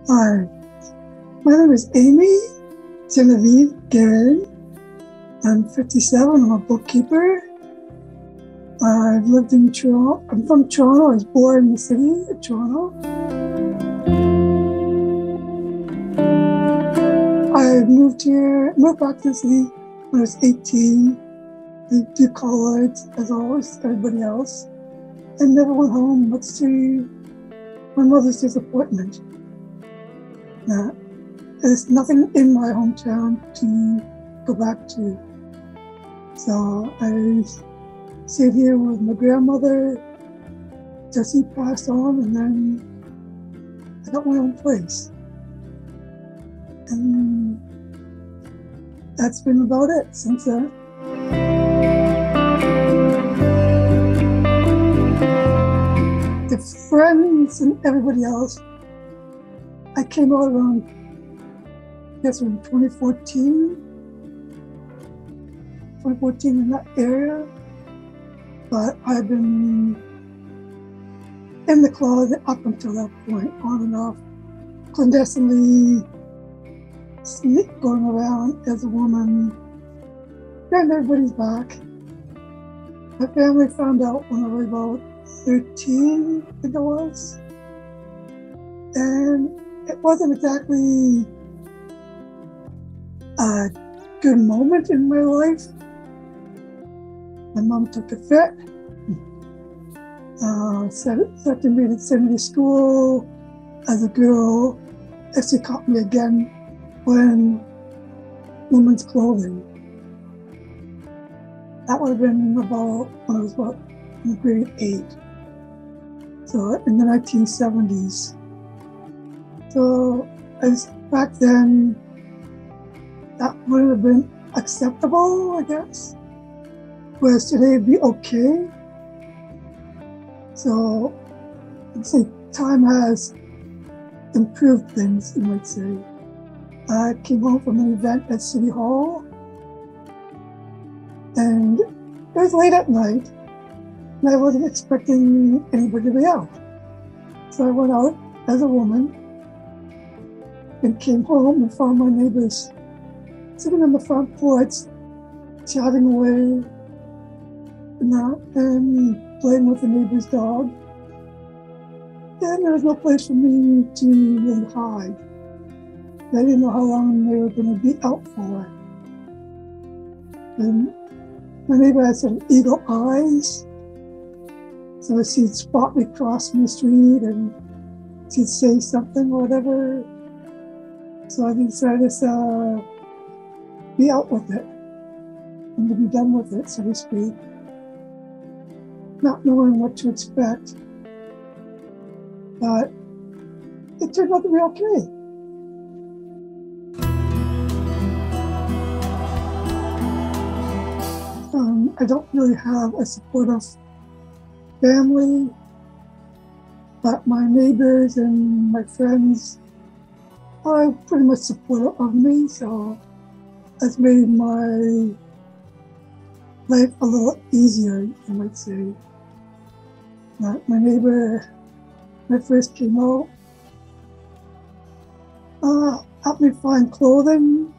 Hi, my name is Amy Genevieve Guerin. I'm 57. I'm a bookkeeper. I've lived in Toronto. I'm from Toronto. I was born in the city of Toronto. I moved back to the city when I was 18. I did college, as always, everybody else. And never went home, much to my mother's disappointment. There's nothing in my hometown to go back to. So I stayed here with my grandmother. Jessie passed on, and then I got my own place. And that's been about it since then. The friends and everybody else, I came out around, I guess in 2014 in that area, but I've been in the closet up until that point, on and off, clandestinely going around as a woman, behind everybody's back. My family found out when I was about 13, I think it was, and it wasn't exactly a good moment in my life. My mom took a fit, said me to send me to school as a girl. Actually caught me again wearing women's clothing. That would have been about when I was in grade 8. So in the 1970s. So back then, that would have been acceptable, I guess. Whereas today it'd be okay. So I'd say time has improved things, you might say. I came home from an event at City Hall, and it was late at night, and I wasn't expecting anybody to be out. So I went out as a woman and came home and found my neighbors sitting on the front porch, chatting away and playing with the neighbor's dog. And there was no place for me to really hide. I didn't know how long they were going to be out for. And my neighbor had some eagle eyes, so she'd spot me crossing the street and she'd say something or whatever. So I decided to be out with it and to be done with it, so to speak, not knowing what to expect. But it turned out to be okay. I don't really have a supportive family, but my neighbors and my friends are pretty much supportive of me, so that's made my life a little easier, you might say. My neighbor, when I first came out, helped me find clothing.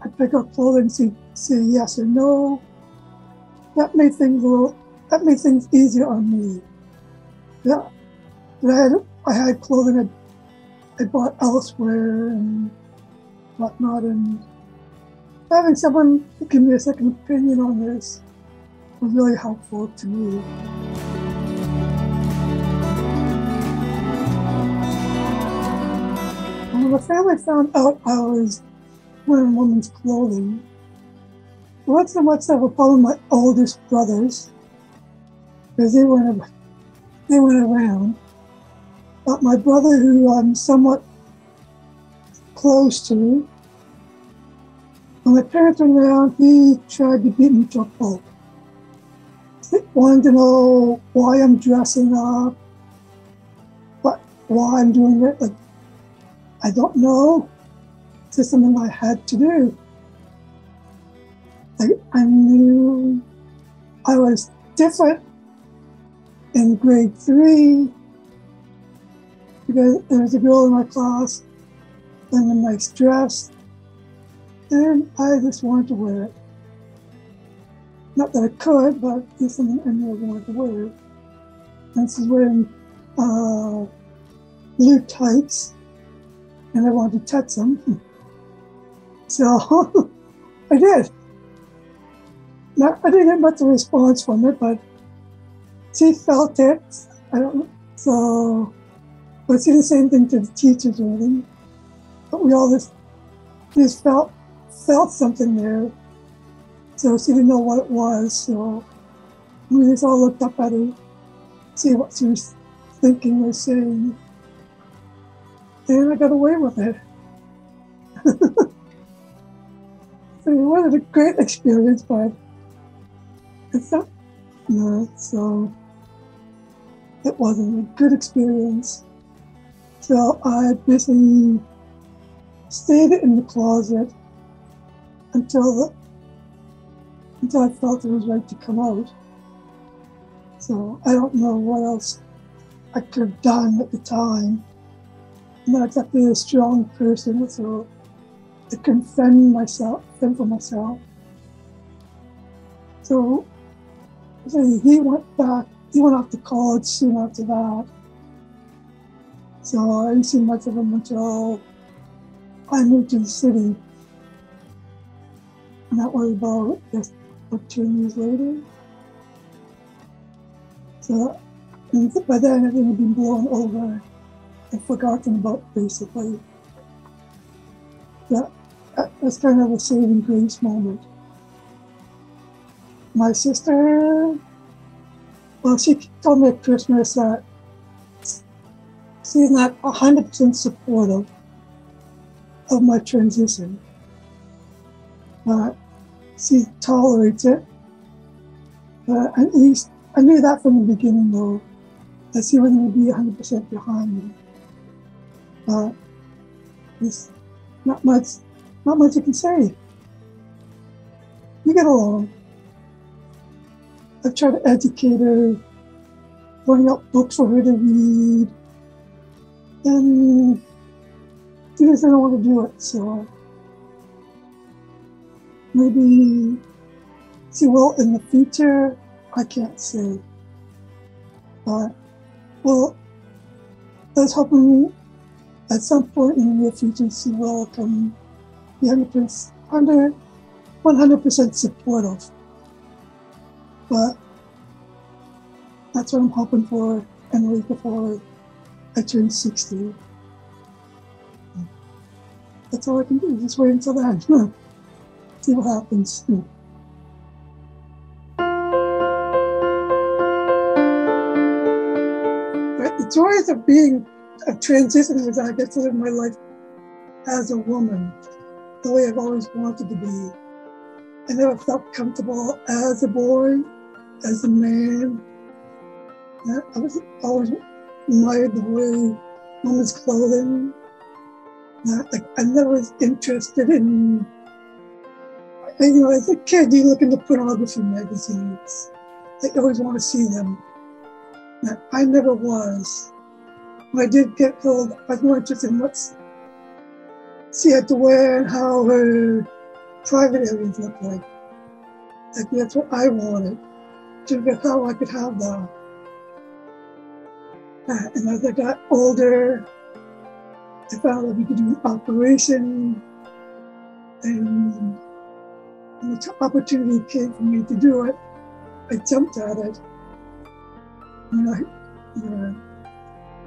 I pick up clothing, say yes or no. That made things easier on me. Yeah, I had clothing I bought elsewhere and whatnot, and having someone give me a second opinion on this was really helpful to me. When the family found out I was wearing women's clothing, it wasn't so much of a problem with my oldest brothers, because they weren't around. But my brother, who I'm somewhat close to, when my parents were around, he tried to beat me to a pulp. He wanted to know why I'm dressing up, why I'm doing it. Like, I don't know. It's just something I had to do. I knew I was different in grade 3 because there was a girl in my class in a nice dress, and I just wanted to wear it. Not that I could, but it's something I never wanted to wear. And she's wearing blue tights, and I wanted to touch them. So I did. Now, I didn't get much of a response from it, but she felt it. I don't know. So, but she did the same thing to the teachers or anything. But we all just felt something there. So she didn't know what it was. So we just all looked up at her, see what she was thinking or saying. And I got away with it. So it wasn't a great experience, but it's not, no, so it wasn't a good experience. So I basically stayed in the closet until I felt it was right to come out. So I don't know what else I could have done at the time. I'm not exactly a strong person, so I couldn't fend for myself. So he went off to college soon after that. So I didn't see much of him until I moved to the city. And that was about 10 years later. So by then everything had been blown over and forgotten about, basically. That was kind of a saving grace moment. My sister, well, she told me at Christmas that she's not 100% supportive of my transition, but she tolerates it. But at least I knew that from the beginning, though, that she wasn't going to be 100% behind me. But there's not much you can say. We get along. I've tried to educate her, bring out books for her to read, and she doesn't want to do it, so maybe she will in the future. I can't say. But, well, let's hope at some point in the near future she will come be 100% supportive. But that's what I'm hoping for, and way before I turn 60. That's all I can do, just wait until then. See what happens. But the joys of being a transition was I get to live my life as a woman, the way I've always wanted to be. I never felt comfortable as a boy, as a man. I was always admired the way women's clothing. I never was interested in, as a kid, you look into pornography magazines. I always want to see them. I never was. When I did get told, I was more interested in what she had to wear and how her private areas looked like. That's what I wanted, to figure out how I could have that. And as I got older, I found that we could do an operation, and when the opportunity came for me to do it, I jumped at it.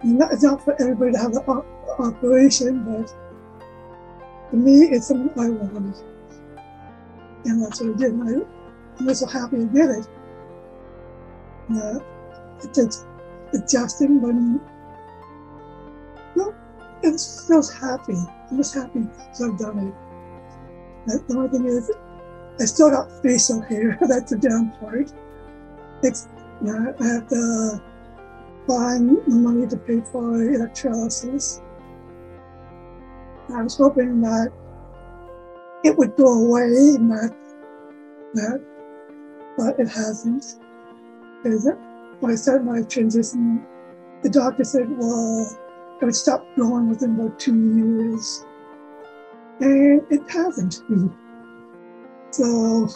It's not for everybody to have the operation, but for me, it's something I wanted. And that's what I did. And I'm so happy I did it. It takes adjusting, but it feels happy. I'm just happy because I've done it. The only thing is, I still got facial hair. That's the down part. I have to find the money to pay for electrolysis. I was hoping that it would go away, but it hasn't. When I started my transition, the doctor said, well, it would stop growing within about 2 years. And it hasn't. So,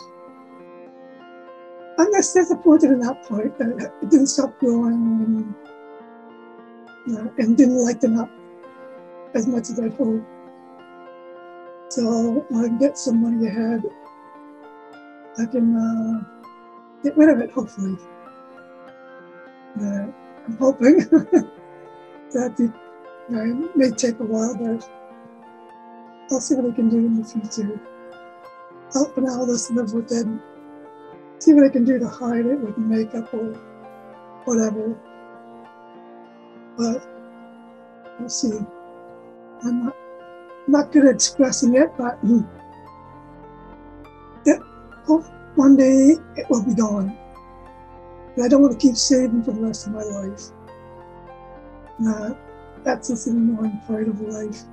I'm just disappointed at that point that it didn't stop growing and didn't lighten up as much as I'd hoped. So, when I get some money ahead, I can get rid of it, hopefully. I'm hoping that it may take a while, but I'll see what I can do in the future. For now, let's live with it. See what I can do to hide it with makeup or whatever. But we'll see. I'm not good at expressing it, but one day it will be gone. But I don't want to keep saving for the rest of my life. That's just an annoying part of life.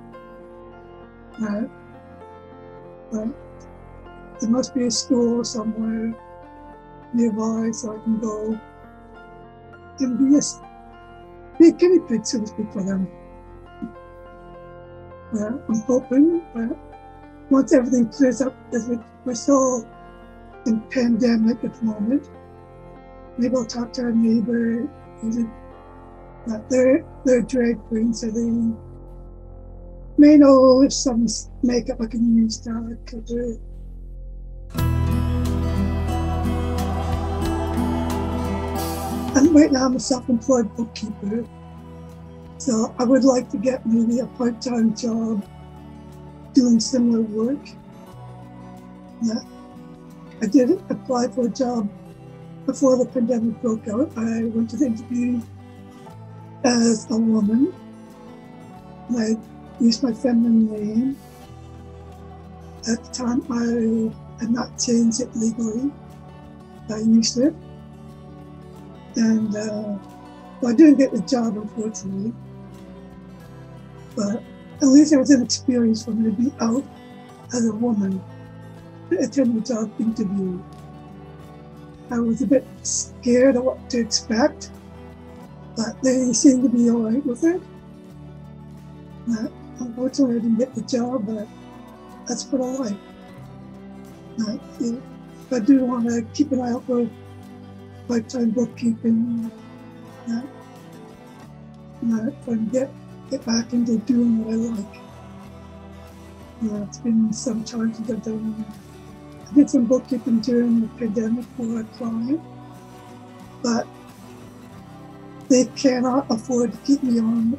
There must be a school somewhere nearby so I can go and be a guinea pig, so to speak, for them. I'm hoping that once everything clears up, as we're still in pandemic at the moment, maybe I'll talk to our neighbor. They're drag queens, so they may know if some makeup I can use to cover it. And right now I'm a self-employed bookkeeper, so I would like to get maybe a part-time job doing similar work. I did apply for a job before the pandemic broke out. I went to the interview as a woman, and I used my feminine name. At the time, I had not changed it legally. I used it. And I didn't get the job, unfortunately. But at least it was an experience for me to be out as a woman to attend the job interview. I was a bit scared of what to expect, but they seemed to be all right with it. Unfortunately, I didn't get the job, but that's what I like. I do want to keep an eye out for part-time bookkeeping. If I can get back into doing what I like. It's been some time since I've done. I did some bookkeeping during the pandemic for a client, but they cannot afford to keep me on.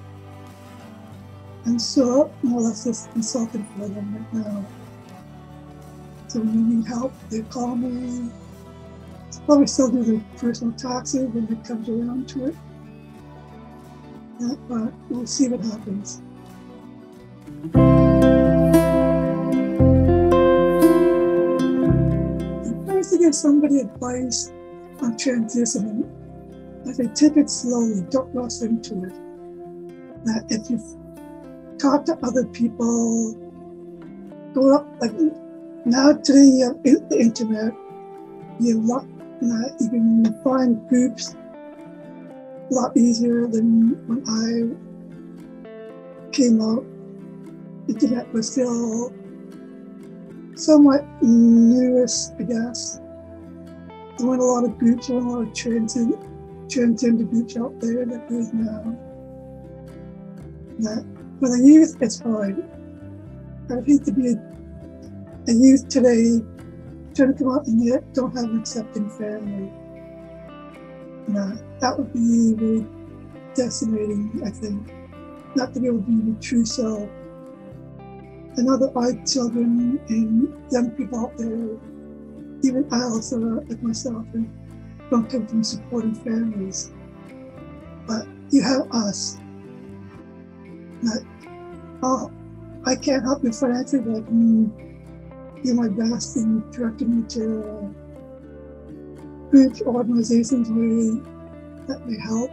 And so, more or less just consulting for them right now. So when they need help, they call me. I'll probably still do the personal taxes when it comes around to it. But we'll see what happens. If I was to give somebody advice on transitioning, I say take it slowly, don't rush into it. If you talk to other people, go up, like now today you have the internet, you can find groups a lot easier than when I came out. The internet was still somewhat newish, I guess. There weren't a lot of groups, there weren't a lot of transgender groups out there that there is now. For the youth, it's hard. I hate to be a youth today trying to come out and yet don't have an accepting family. That would be really decimating, I think. Not to be able to be your true self. I know there are children and young people out there, even adults like myself, and don't come from supporting families. But you have us. I can't help you financially, but I can do my best in directing you to groups, organizations that may help.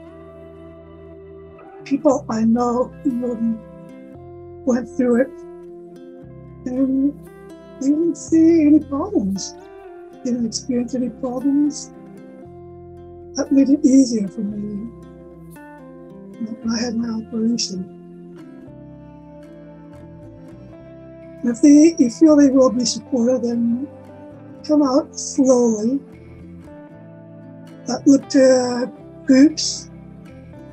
People I know who went through it and they didn't see any problems. They didn't experience any problems. That made it easier for me when I had my operation. If you feel they will be supportive, then come out slowly. Look to groups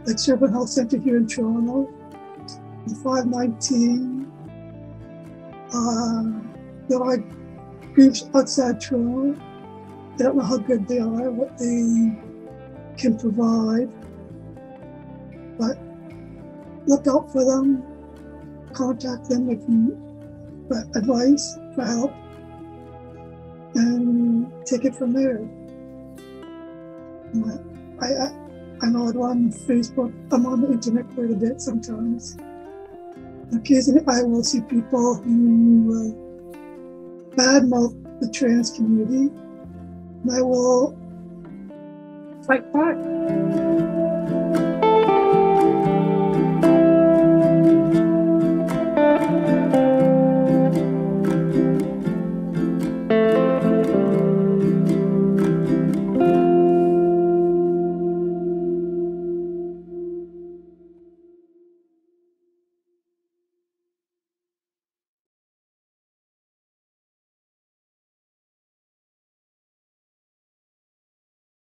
like Servant Health Centre here in Toronto, the 519. There are groups outside Toronto. I don't know how good they are, what they can provide, but look out for them, contact them for advice, for help, and take it from there. I know I'm on Facebook, I'm on the internet quite a bit sometimes. Occasionally I will see people who badmouth the trans community, and I will fight back.